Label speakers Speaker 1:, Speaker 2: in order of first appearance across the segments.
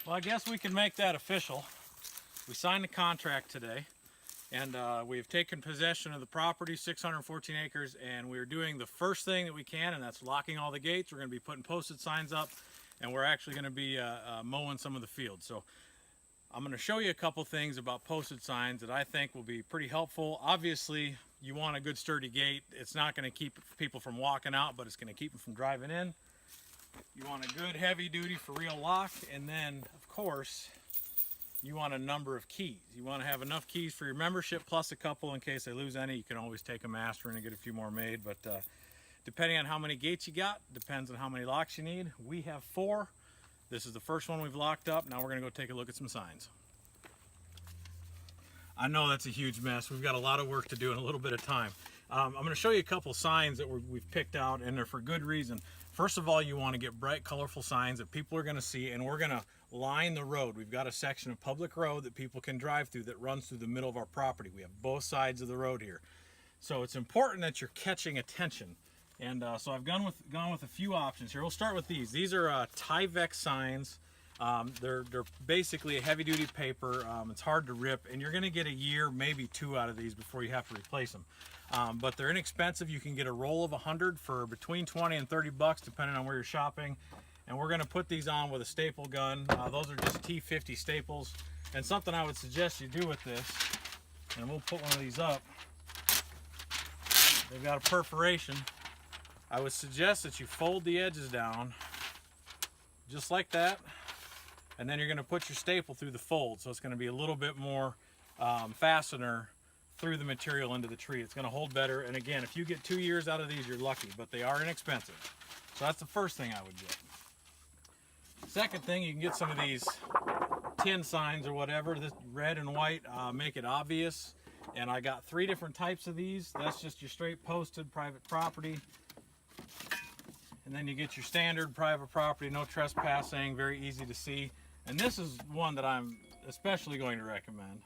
Speaker 1: Well, I guess we can make that official. We signed the contract today, and we've taken possession of the property, 614 acres, and we're doing the first thing that we can, and that's locking all the gates. We're going to be putting posted signs up, and we're actually going to be mowing some of the fields. So I'm going to show you a couple things about posted signs that I think will be pretty helpful. Obviously, you want a good sturdy gate. It's not going to keep people from walking out, but it's going to keep them from driving in. You want a good heavy duty for real lock, and then of course you want a number of keys. You want to have enough keys for your membership plus a couple in case they lose any. You can always take a master in and get a few more made, but depending on how many gates you got, depends on how many locks you need. We have 4. This is the first one we've locked up. Now we're going to go take a look at some signs. I know that's a huge mess. We've got a lot of work to do in a little bit of time. I'm going to show you a couple signs that we've picked out, and they're for good reason. First of all, you want to get bright, colorful signs that people are going to see, and we're going to line the road. We've got a section of public road that people can drive through that runs through the middle of our property. We have both sides of the road here. So it's important that you're catching attention. And so I've gone with a few options here. We'll start with these. These are Tyvek signs. They're basically a heavy-duty paper. It's hard to rip, and you're going to get a year, maybe 2 out of these before you have to replace them. But they're inexpensive. You can get a roll of 100 for between 20 and 30 bucks, depending on where you're shopping. And we're going to put these on with a staple gun. Those are just T50 staples. And something I would suggest you do with this, and we'll put one of these up. They've got a perforation. I would suggest that you fold the edges down, just like that. And then you're going to put your staple through the fold, so it's going to be a little bit more fastener through the material into the tree. It's going to hold better, and again, if you get 2 years out of these, you're lucky, but they are inexpensive. So that's the first thing I would get. Second thing, you can get some of these tin signs or whatever, this red and white, make it obvious. And I got 3 different types of these. That's just your straight posted private property. And then you get your standard private property, no trespassing, very easy to see. And this is one that I'm especially going to recommend.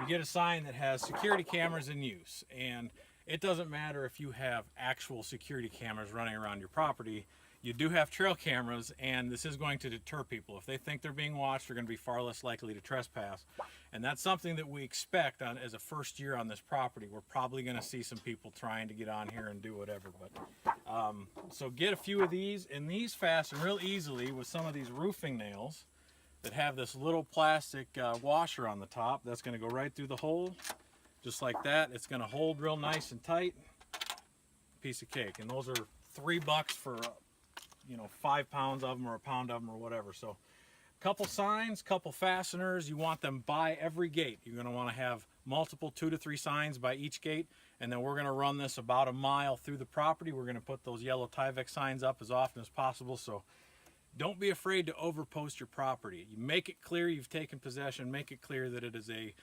Speaker 1: You get a sign that has security cameras in use, and it doesn't matter if you have actual security cameras running around your property. You do have trail cameras, and this is going to deter people. If they think they're being watched, they're going to be far less likely to trespass. And that's something that we expect as a first year on this property. We're probably going to see some people trying to get on here and do whatever. But so get a few of these, and these fasten real easily with some of these roofing nails that have this little plastic washer on the top. That's going to go right through the hole, just like that. It's going to hold real nice and tight. Piece of cake. And those are $3 for 5 pounds of them or a pound of them or whatever. So couple signs, couple fasteners. You want them by every gate. You're going to want to have multiple 2 to 3 signs by each gate, and then we're going to run this about a mile through the property. We're going to put those yellow Tyvek signs up as often as possible. So don't be afraid to overpost your property. You make it clear you've taken possession. Make it clear that it is a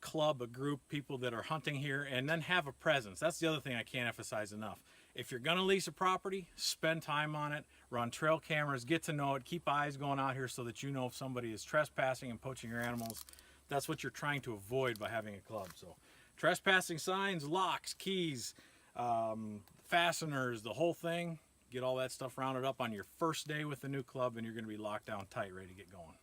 Speaker 1: club, a group, people that are hunting here, and then have a presence. That's the other thing I can't emphasize enough. If you're going to lease a property, spend time on it, run trail cameras, get to know it, keep eyes going out here so that you know if somebody is trespassing and poaching your animals. That's what you're trying to avoid by having a club. So trespassing signs, locks, keys, fasteners, the whole thing. Get all that stuff rounded up on your first day with the new club, and you're going to be locked down tight, ready to get going.